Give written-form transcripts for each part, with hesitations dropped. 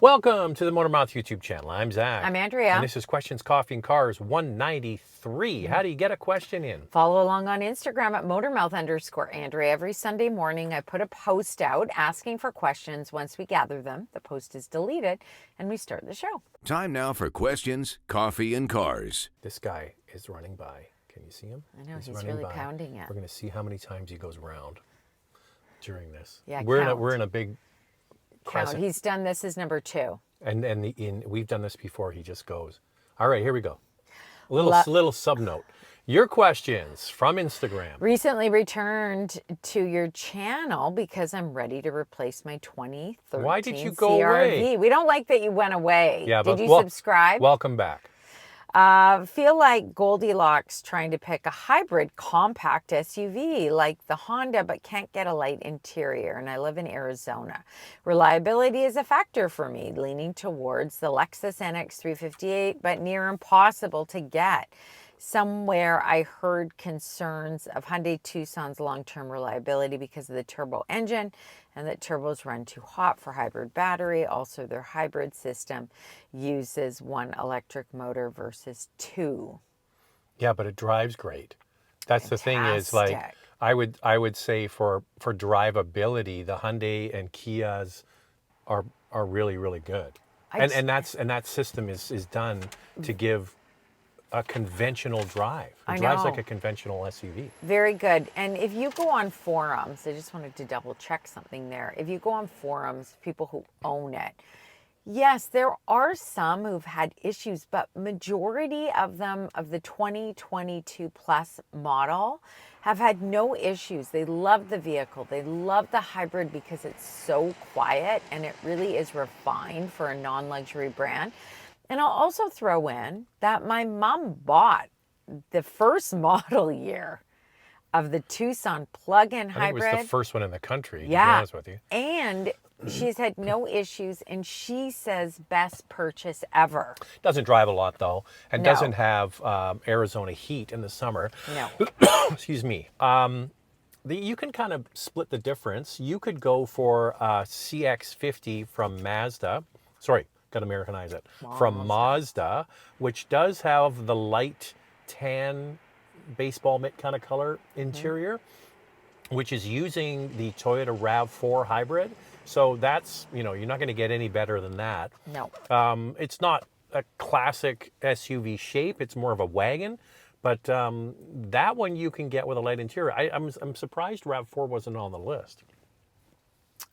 Welcome to the Motormouth YouTube channel. I'm Zach. I'm Andrea. And this is Questions, Coffee, and Cars 193. How do you get a question in? Follow along on Instagram at Motormouth_Andrea. Every Sunday morning, I put a post out asking for questions. Once we gather them, the post is deleted and we start the show. Time now for Questions, Coffee, and Cars. This guy is running by. Can you see him? I know, he's running really by. pounding it. We're going to see how many times he goes around during this. Yeah, we're count. in a big crescent. He's done this as number 2. And we've done this before. He just goes. All right, here we go. Little sub note. Your questions from Instagram. Recently returned to your channel because I'm ready to replace my 2013 Why did you go CR-V. away? We don't like that you went away. Yeah, did you subscribe? Welcome back. Feel like Goldilocks trying to pick a hybrid compact SUV like the Honda, but can't get a light interior. And I live in Arizona. Reliability is a factor for me, leaning towards the Lexus NX 358, but near impossible to get. Somewhere I heard concerns of Hyundai Tucson's long-term reliability because of the turbo engine and that turbos run too hot for hybrid battery. Also, their hybrid system uses 1 electric motor versus 2. Yeah, but it drives great. That's the thing is, like, Fantastic. I would say for drivability, the Hyundai and Kias are really, really good. And that system is done to give a conventional drive. It drives like a conventional SUV. Very good. And if you go on forums, I just wanted to double check something there. If you go on forums, people who own it, yes, there are some who've had issues, but majority of them of the 2022 plus model have had no issues. They love the vehicle. They love the hybrid because it's so quiet and it really is refined for a non-luxury brand. And I'll also throw in that my mom bought the first model year of the Tucson plug-in hybrid. I think it was the first one in the country, to be Yeah. honest with you. And she's had no issues, and she says best purchase ever. Doesn't drive a lot, though, and No. doesn't have Arizona heat in the summer. No. Excuse me. You can kind of split the difference. You could go for CX-50 from Mazda. Sorry. Got to Americanize it. From Mazda, which does have the light tan baseball mitt kind of color interior, which is using the Toyota RAV4 hybrid. So that's, you're not going to get any better than that. No. It's not a classic SUV shape. It's more of a wagon. But that one you can get with a light interior. I'm surprised RAV4 wasn't on the list.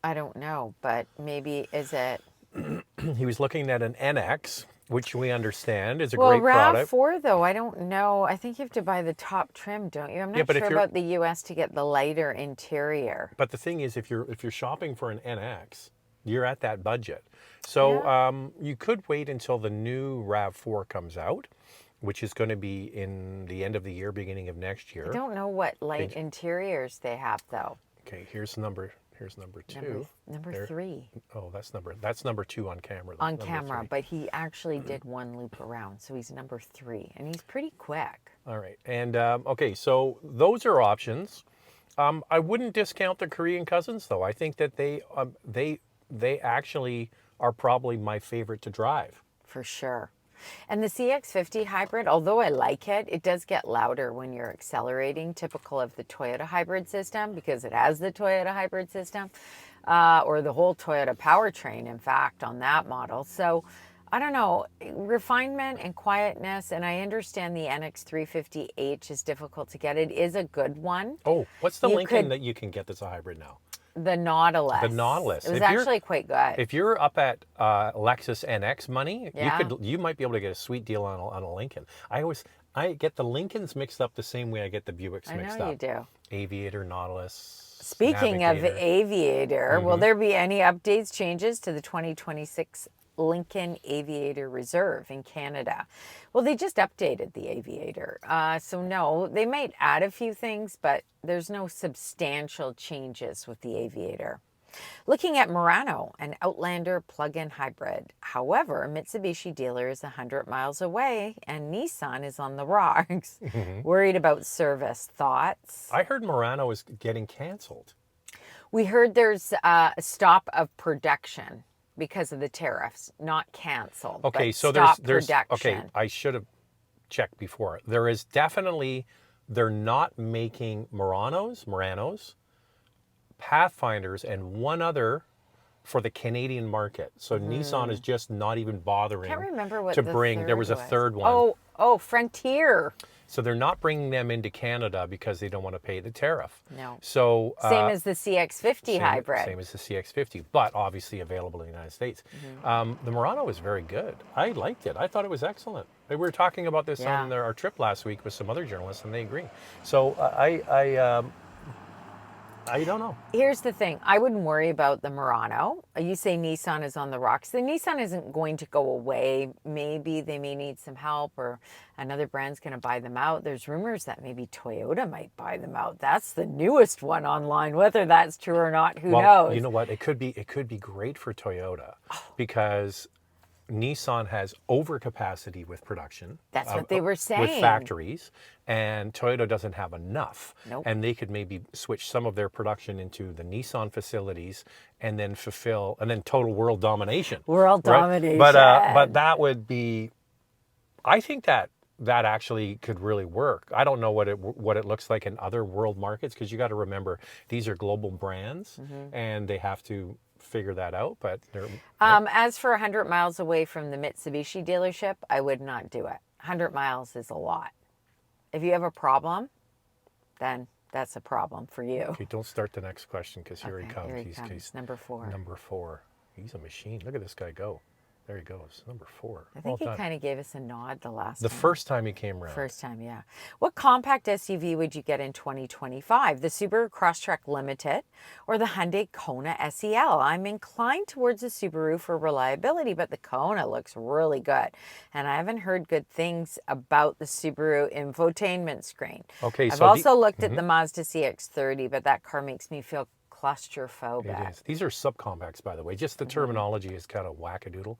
I don't know, but maybe is it... He was looking at an NX, which we understand is a great product. Well, RAV4, though, I don't know. I think you have to buy the top trim, don't you? I'm not sure about the US to get the lighter interior. But the thing is, if you're shopping for an NX, you're at that budget. So you could wait until the new RAV4 comes out, which is going to be in the end of the year, beginning of next year. I don't know what light interiors they have, though. Okay, here's number 2. Number 3. Oh, that's number 2 on camera. On camera, but he actually did 1 loop around, so he's number 3, and he's pretty quick. All right, and okay, so those are options. I wouldn't discount the Korean cousins, though. I think that they actually are probably my favorite to drive. For sure. And the CX-50 hybrid, although I like it, it does get louder when you're accelerating, typical of the Toyota hybrid system, because it has the Toyota hybrid system, or the whole Toyota powertrain, in fact, on that model. So, I don't know, refinement and quietness, and I understand the NX 350h is difficult to get. It is a good one. Oh, what's the Lincoln that you can get that's a hybrid now? The Nautilus. The Nautilus. It was actually quite good. If you're up at Lexus NX money, Yeah. you might be able to get a sweet deal on a Lincoln. I get the Lincolns mixed up the same way I get the Buicks mixed up. I know you do. Aviator, Nautilus. Speaking of Navigator. Aviator, will there be any updates, changes to the 2026 Lincoln Aviator Reserve in Canada? Well, they just updated the Aviator. So no, they might add a few things, but there's no substantial changes with the Aviator. Looking at Murano, an Outlander plug-in hybrid. However, Mitsubishi dealer is 100 miles away and Nissan is on the rocks. Worried about service. Thoughts? I heard Murano is getting canceled. We heard there's a stop of production. because of the tariffs, not canceled. Okay, but so stop there's production. okay, I should have checked before. There is definitely, they're not making Muranos, Pathfinders, and one other for the Canadian market. So Nissan is just not even bothering Can't remember what to the bring. There third was a third one. Oh, Frontier. So they're not bringing them into Canada because they don't want to pay the tariff. No. So Same as the CX-50 hybrid. Same as the CX-50, but obviously available in the United States. The Murano was very good. I liked it. I thought it was excellent. We were talking about this on our trip last week with some other journalists, and they agree. So I don't know. Here's the thing. I wouldn't worry about the Murano. You say Nissan is on the rocks. The Nissan isn't going to go away. Maybe they may need some help or another brand's going to buy them out. There's rumors that maybe Toyota might buy them out. That's the newest one online. Whether that's true or not, who knows? You know what? It could be great for Toyota because Nissan has overcapacity with production. That's what they were saying. With factories, and Toyota doesn't have enough. Nope. And they could maybe switch some of their production into the Nissan facilities and then total world domination. World domination. But that would be, I think that actually could really work. I don't know what it looks like in other world markets, because you got to remember these are global brands and they have to figure that out. But as for 100 miles away from the Mitsubishi dealership, I would not do it. 100 miles is a lot. If you have a problem, then that's a problem for you. Okay, don't start the next question, because here he comes. Here he comes. He's number 4. Number 4. He's a machine. Look at this guy go. There he goes, number 4. I think he kind of gave us a nod the last time. The first time he came around. First time, yeah. What compact SUV would you get in 2025? The Subaru Crosstrek Limited or the Hyundai Kona SEL? I'm inclined towards the Subaru for reliability, but the Kona looks really good. And I haven't heard good things about the Subaru infotainment screen. Okay, I've also looked at the Mazda CX-30, but that car makes me feel claustrophobic. It is. These are subcompacts, by the way. Just the terminology is kind of wackadoodle.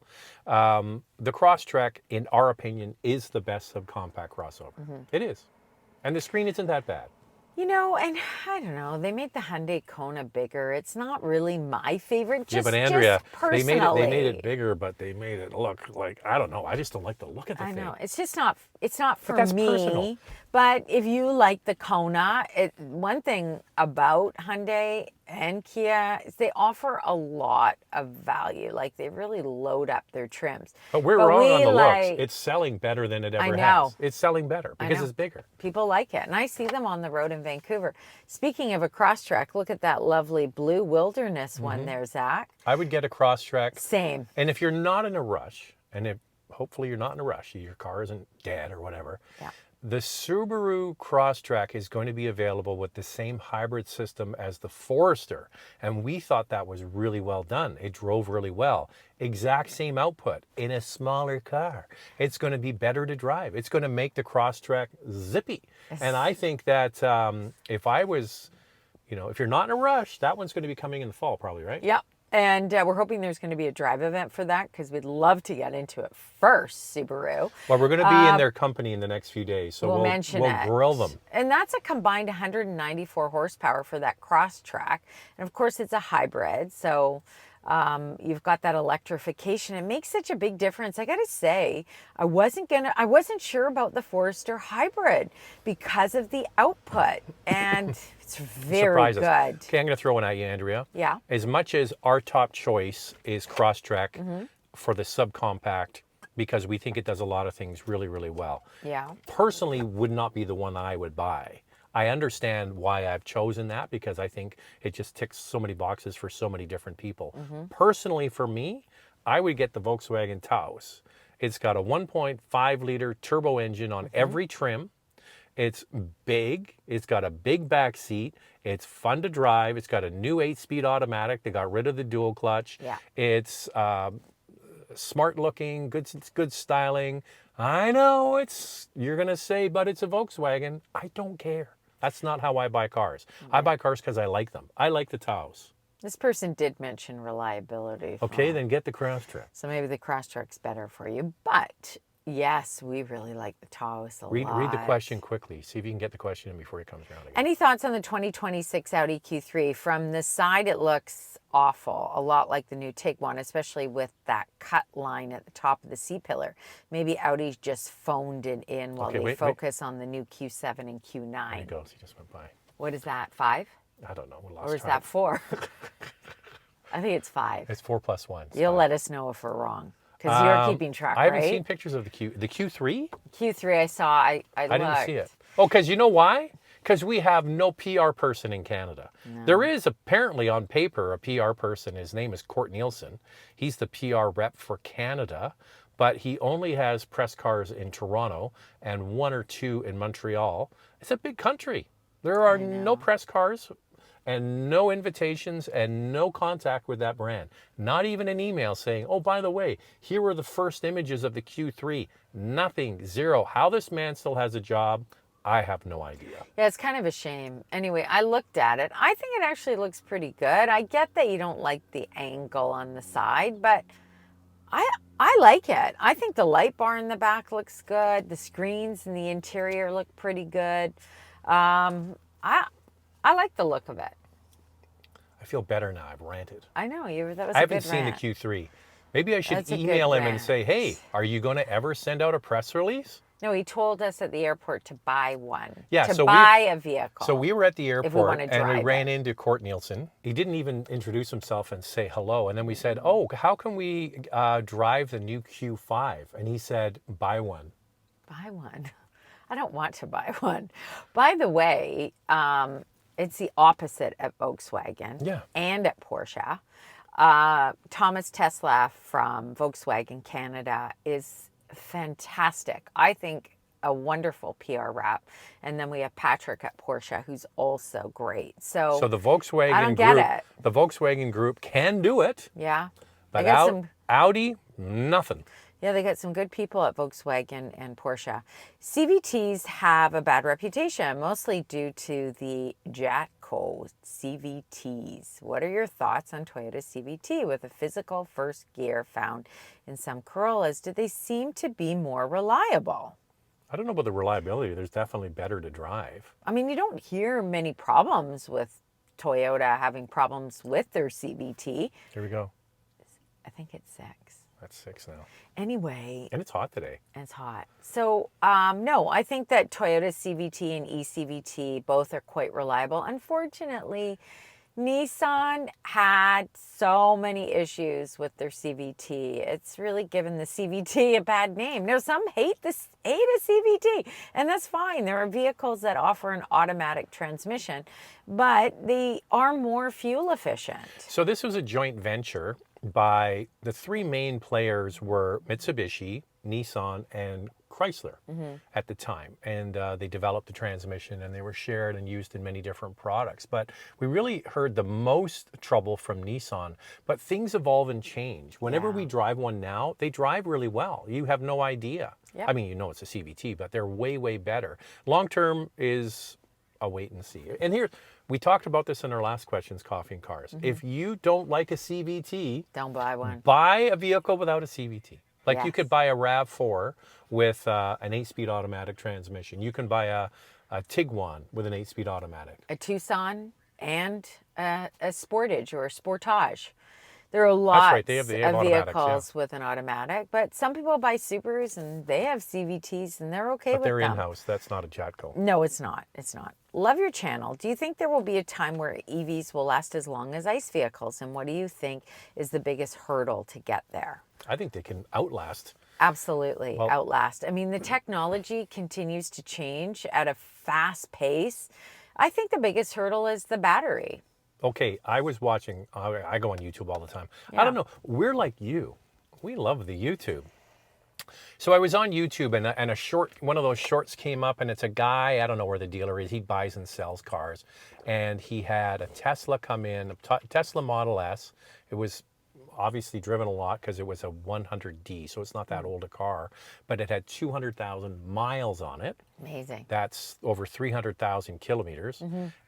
The Crosstrek, in our opinion, is the best subcompact crossover. It is. And the screen isn't that bad. You know, and I don't know, they made the Hyundai Kona bigger. It's not really my favorite, just, but Andrea, just personally. they made it bigger, but they made it look like, I don't know, I just don't like the look of the thing. I know, it's just not, it's not for that's me. personal. But if you like the Kona, one thing about Hyundai and Kia is they offer a lot of value. Like, they really load up their trims. But we're wrong on the looks. It's selling better than it ever has. It's selling better because it's bigger. People like it. And I see them on the road in Vancouver. Speaking of a Crosstrek, look at that lovely blue wilderness one there, Zach. I would get a Crosstrek. Same. And if you're not in a rush, and if hopefully you're not in a rush, your car isn't dead or whatever, the Subaru Crosstrek is going to be available with the same hybrid system as the Forester. And we thought that was really well done. It drove really well. Exact same output in a smaller car. It's going to be better to drive. It's going to make the Crosstrek zippy. Yes. And I think that if I was, if you're not in a rush, that one's going to be coming in the fall probably, right? Yep. And we're hoping there's going to be a drive event for that, because we'd love to get into it first, Subaru. Well, we're going to be in their company in the next few days, so we'll grill them. And that's a combined 194 horsepower for that Crosstrek. And of course, it's a hybrid, so you've got that electrification. It makes such a big difference. I got to say, I wasn't sure about the Forester hybrid because of the output, and it's very good. Okay, I'm going to throw one at you, Andrea. Yeah. As much as our top choice is Crosstrek for the subcompact, because we think it does a lot of things really, really well. Yeah. Personally, would not be the one I would buy. I understand why I've chosen that, because I think it just ticks so many boxes for so many different people. Personally, for me, I would get the Volkswagen Taos. It's got a 1.5 liter turbo engine on every trim. It's big. It's got a big back seat. It's fun to drive. It's got a new 8-speed automatic. They got rid of the dual clutch. Yeah. It's smart looking, good styling. I know you're going to say, but it's a Volkswagen. I don't care. That's not how I buy cars. I buy cars because I like them. I like the Taos. This person did mention reliability. Okay, then get the Crosstrek. So maybe the Crosstrek's better for you. But Yes, we really like the Taos a lot. Read the question quickly. See if you can get the question in before he comes around again. Any thoughts on the 2026 Audi Q3? From the side, it looks awful, a lot like the new Tiguan, especially with that cut line at the top of the C-pillar. Maybe Audi's just phoned it in while they focus on the new Q7 and Q9. There he goes. He just went by. What is that, 5? I don't know. We lost Or is track. that 4? I think it's 5. It's 4 plus 1. You'll let us know if we're wrong. Because you're keeping track, right? I haven't seen pictures of the Q3. Q3 I saw. I didn't see it. Oh, because you know why? Because we have no PR person in Canada. No. There is apparently on paper a PR person. His name is Court Nielsen. He's the PR rep for Canada, but he only has press cars in Toronto and 1 or 2 in Montreal. It's a big country. There are no press cars and no invitations and no contact with that brand. Not even an email saying, oh, by the way, here were the first images of the Q3. Nothing, zero. How this man still has a job, I have no idea. Yeah, it's kind of a shame. Anyway, I looked at it. I think it actually looks pretty good. I get that you don't like the angle on the side, but I like it. I think the light bar in the back looks good. The screens in the interior look pretty good. I like the look of it. I feel better now. I've ranted. I know you. That was. I haven't seen the Q3. Maybe I should email him and say, "Hey, are you going to ever send out a press release?" No, he told us at the airport to buy one. Yeah, to buy a vehicle. So we were at the airport and we ran it. into Court Nielsen. He didn't even introduce himself and say hello. And then we said, "Oh, how can we drive the new Q5?" And he said, "Buy one." Buy one. I don't want to buy one. By the way, it's the opposite at Volkswagen and at Porsche. Thomas Tesla from Volkswagen Canada is fantastic. I think a wonderful PR rep. And then we have Patrick at Porsche, who's also great. So the Volkswagen I don't get it. The Volkswagen Group can do it. Yeah. But Audi, nothing. Yeah, they got some good people at Volkswagen and Porsche. CVTs have a bad reputation, mostly due to the Jatco CVTs. What are your thoughts on Toyota CVT with a physical first gear found in some Corollas? Do they seem to be more reliable? I don't know about the reliability. There's definitely better to drive. I mean, you don't hear many problems with Toyota having problems with their CVT. Here we go. I think it's 6. That's 6 now. Anyway. And it's hot today. And it's hot. So, no, I think that Toyota CVT and eCVT both are quite reliable. Unfortunately, Nissan had so many issues with their CVT. It's really given the CVT a bad name. Now, some hate a CVT, and that's fine. There are vehicles that offer an automatic transmission, but they are more fuel efficient. So this was a joint venture by the 3 main players were Mitsubishi, Nissan, and Chrysler at the time. And they developed the transmission and they were shared and used in many different products. But we really heard the most trouble from Nissan. But things evolve and change. Whenever we drive one now, they drive really well. You have no idea. Yep. I mean, you know it's a CVT, but they're way, way better. Long term is a wait and see. And here, we talked about this in our last questions, Coffee and Cars. If you don't like a CVT, don't buy one. Buy a vehicle without a CVT. Like you could buy a RAV4 with an 8-speed automatic transmission. You can buy a Tiguan with an 8-speed automatic. A Tucson and a Sportage or a Sportage. There are lots they have of vehicles with an automatic, but some people buy Subarus and they have CVTs and they're okay with them. But they're in-house. That's not a Jatco. No, it's not. It's not. Love your channel. Do you think there will be a time where EVs will last as long as ICE vehicles? And what do you think is the biggest hurdle to get there? I think they can outlast. Absolutely, outlast. I mean, the technology continues to change at a fast pace. I think the biggest hurdle is the battery. Okay, I was watching, I go on YouTube all the time. I don't know, we're like you. We love the YouTube. So I was on YouTube and a short, one of those shorts came up and it's a guy, I don't know where the dealer is, he buys and sells cars. And he had a Tesla come in, a Tesla Model S. It was obviously driven a lot because it was a 100D, so it's not that old a car, but it had 200,000 miles on it. Amazing. That's over 300,000 kilometers.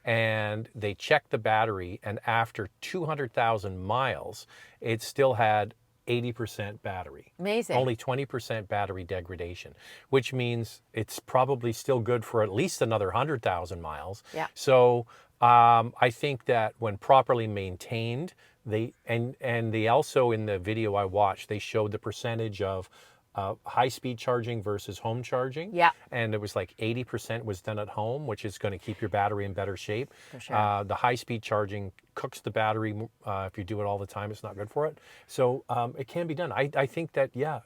And they checked the battery, and after 200,000 miles, it still had 80% battery. Amazing. Only 20% battery degradation, which means it's probably still good for at least another 100,000 miles. Yeah. So I think that when properly maintained, they also in the video I watched, they showed the percentage of high-speed charging versus home charging. Yeah. And it was like 80% was done at home, which is going to keep your battery in better shape. For sure. The high-speed charging cooks the battery. If you do it all the time, it's not good for it. So it can be done. I think that, yeah,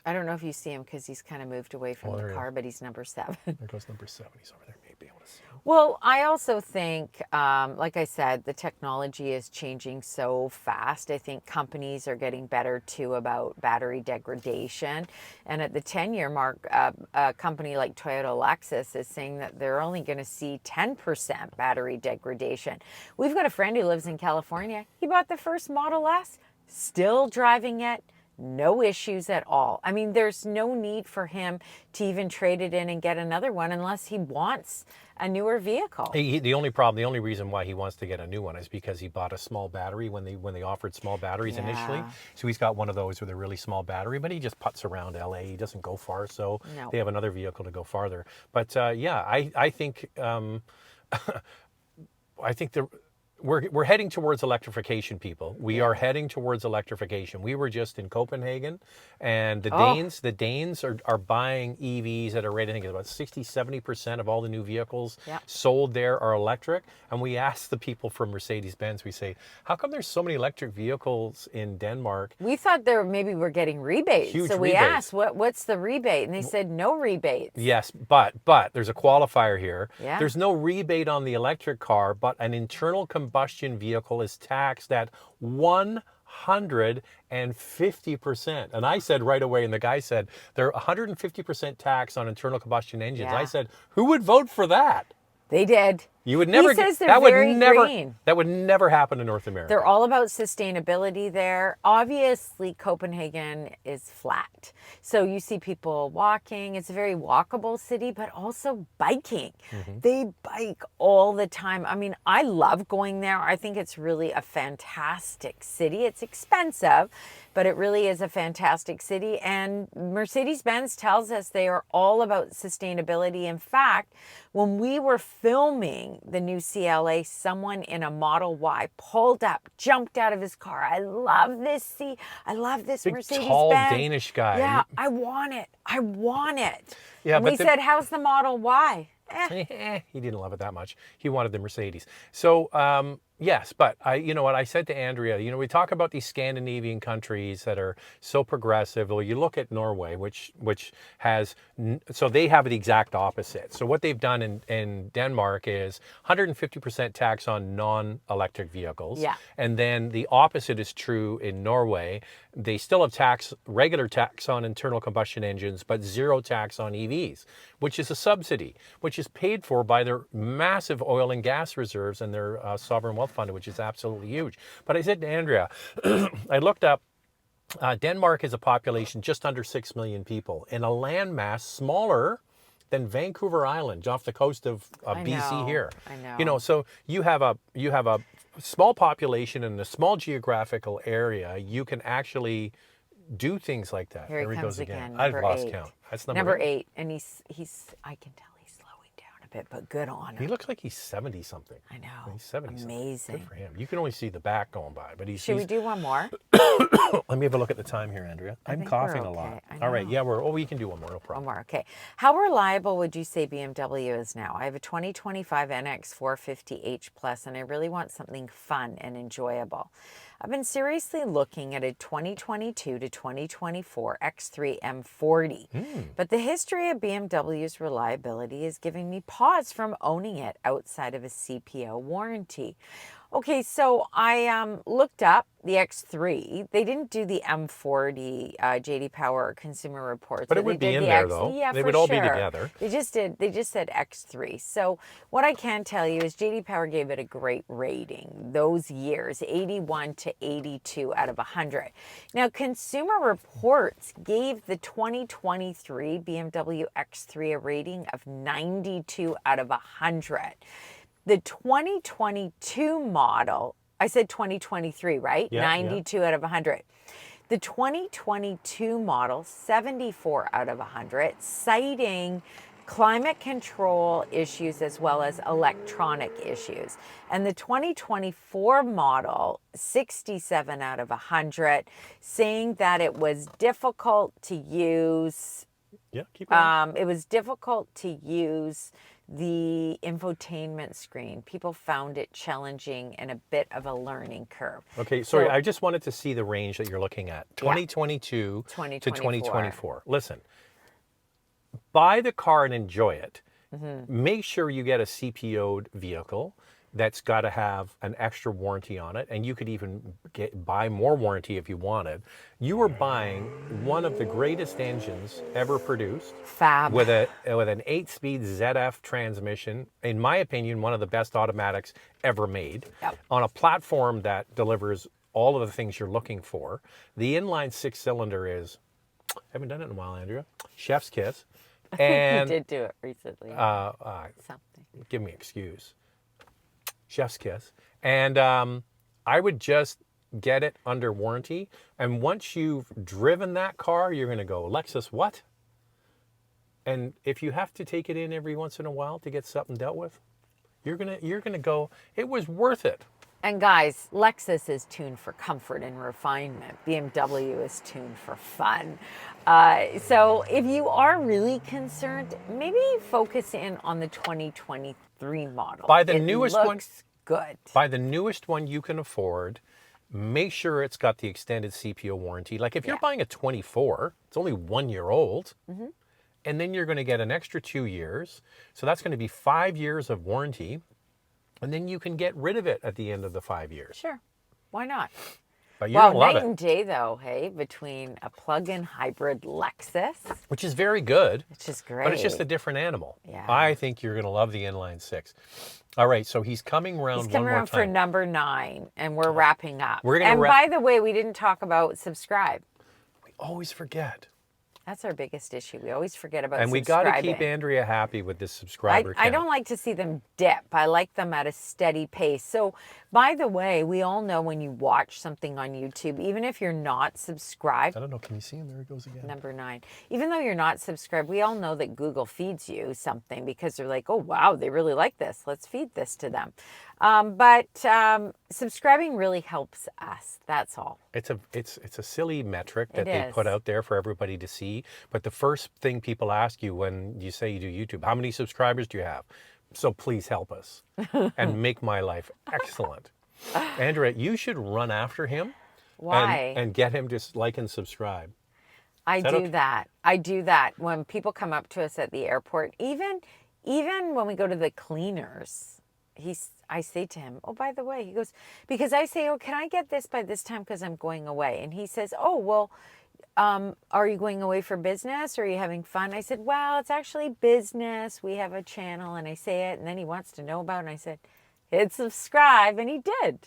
I don't know if you see him because he's kind of moved away from the car, but he's number 7. There goes number 7. He's over there. Maybe able to see him. Well, I also think, like I said, the technology is changing so fast. I think companies are getting better too about battery degradation. And at the 10-year mark, a company like Toyota Lexus is saying that they're only going to see 10% battery degradation. We've got a friend who lives in California. He bought the first Model S, still driving it. No issues at all. I mean, there's no need for him to even trade it in and get another one unless he wants a newer vehicle. The only reason why he wants to get a new one is because he bought a small battery when they offered small batteries initially. So he's got one of those with a really small battery, but he just putts around LA. He doesn't go far, so they have another vehicle to go farther. But I think I think we're heading towards electrification, people. We are heading towards electrification. We were just in Copenhagen, and the Danes are buying EVs at a rate, I think it's about 60-70% of all the new vehicles sold there are electric. And we asked the people from Mercedes-Benz, we say, how come there's so many electric vehicles in Denmark? We thought maybe we're getting rebates. Huge so we rebates. asked, what's the rebate? And they said no rebates. Yes, but there's a qualifier here. Yeah. There's no rebate on the electric car, but an internal combustion vehicle is taxed at 150%. And I said right away, and the guy said, they're 150% tax on internal combustion engines. Yeah. I said, who would vote for that? They did. You would never. He says they're that would very never. green. That would never happen in North America. They're all about sustainability there. Obviously, Copenhagen is flat. So you see people walking. It's a very walkable city, but also biking. Mm-hmm. They bike all the time. I mean, I love going there. I think it's really a fantastic city. It's expensive, but it really is a fantastic city. And Mercedes-Benz tells us they are all about sustainability. In fact, when we were filming the new CLA, someone in a Model Y pulled up, jumped out of his car. I love this Big, Mercedes-Benz. tall Danish guy. Yeah, I want it. I want it. Yeah, and but we said, how's the Model Y? He didn't love it that much. He wanted the Mercedes. So, yes, but you know what I said to Andrea, we talk about these Scandinavian countries that are so progressive. Well, you look at Norway, which has, so they have the exact opposite. So what they've done in Denmark is 150% tax on non-electric vehicles. Yeah. And then the opposite is true in Norway. They still have regular tax on internal combustion engines, but zero tax on EVs, which is a subsidy, which is paid for by their massive oil and gas reserves and their sovereign wealth fund, which is absolutely huge. But I said to Andrea, I looked up, Denmark has a population just under 6 million people in a landmass smaller than Vancouver Island off the coast of BC here. I know. So you have a small population in a small geographical area. You can actually do things like that. Here he comes goes again. I've lost count. That's number 8. And he's I can tell he's slowing down a bit, but good on him. He looks like he's 70 something. I know. He's 70 Amazing. something. Good for him. You can only see the back going by, but Should we do one more? Let me have a look at the time here, Andrea. I'm coughing a lot. All right. Yeah, we can do one more. No problem. One more. Okay. How reliable would you say BMW is now? I have a 2025 NX 450h Plus, and I really want something fun and enjoyable. I've been seriously looking at a 2022 to 2024 X3 M40, but the history of BMW's reliability is giving me pause from owning it outside of a CPO warranty. Okay, so I looked up the X3. They didn't do the M40 JD Power Consumer Reports. But it would be in there, though. Yeah, they would all be together. They just said X3. So what I can tell you is JD Power gave it a great rating. Those years, 81 to 82 out of 100. Now, Consumer Reports gave the 2023 BMW X3 a rating of 92 out of 100. The 2022 model, I said 2023, right? Yeah, 92 out of 100. The 2022 model, 74 out of 100, citing climate control issues as well as electronic issues. And the 2024 model, 67 out of 100, saying that it was difficult to use. Yeah, keep going. It was difficult to use the infotainment screen. People found it challenging and a bit of a learning curve. Okay, sorry, I just wanted to see the range that you're looking at. 2022 to 2024. 2024. Listen, buy the car and enjoy it. Make sure you get a CPO'd vehicle that's got to have an extra warranty on it, and you could even buy more warranty if you wanted. You are buying one of the greatest engines ever produced. Fab. With an 8-speed ZF transmission, in my opinion, one of the best automatics ever made. Yep. On a platform that delivers all of the things you're looking for. The inline 6-cylinder is, I haven't done it in a while, Andrea, chef's kiss. And You did do it recently. Something. give me excuse. Chef's kiss. And I would just get it under warranty. And once you've driven that car, you're going to go, Lexus, what? And if you have to take it in every once in a while to get something dealt with, you're gonna go, it was worth it. And guys, Lexus is tuned for comfort and refinement. BMW is tuned for fun. So if you are really concerned, maybe focus in on the 2023 model. Buy the It newest one. looks good. Buy the newest one you can afford. Make sure it's got the extended CPO warranty. Like if you're buying a 24, it's only 1 year old. And then you're going to get an extra 2 years. So that's going to be 5 years of warranty. And then you can get rid of it at the end of the 5 years. Sure. Why not? But you're going to love night it. and day though, hey, between a plug-in hybrid Lexus, Which is very good. which is great. But it's just a different animal. Yeah. I think you're going to love the inline 6. All right, so he's coming around He's one coming more around for time. number 9, and we're wrapping up. We're gonna and wrap- by the way, we didn't talk about subscribe. We always forget. That's our biggest issue. We always forget about And we got to keep subscribing. Andrea happy with this subscriber I count. don't like to see them dip. I like them at a steady pace. So, by the way, we all know when you watch something on YouTube, even if you're not subscribed, I don't know. Can you see him? There he goes again. number 9, even though you're not subscribed, we all know that Google feeds you something because they're like, oh, wow, they really like this. Let's feed this to them. But subscribing really helps us. That's all. It's a silly metric that It they is. put out there for everybody to see. But the first thing people ask you when you say you do YouTube, how many subscribers do you have? So please help us and make my life excellent. Andrea, you should run after him. Why? And get him to like and subscribe. I that do okay? that. I do that when people come up to us at the airport. Even when we go to the cleaners, I say to him, oh, by the way, he goes, because I say, oh, can I get this by this time because I'm going away? And he says, oh, well, are you going away for business or are you having fun? I said, well, it's actually business. We have a channel, and I say it, and then he wants to know about it, and I said, hit subscribe, and he did.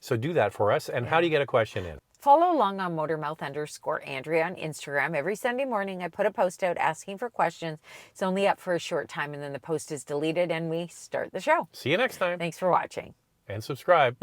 So do that for us. And how do you get a question in? Follow along on motormouth_Andrea on Instagram. Every Sunday morning, I put a post out asking for questions. It's only up for a short time, and then the post is deleted, and we start the show. See you next time. Thanks for watching. And subscribe.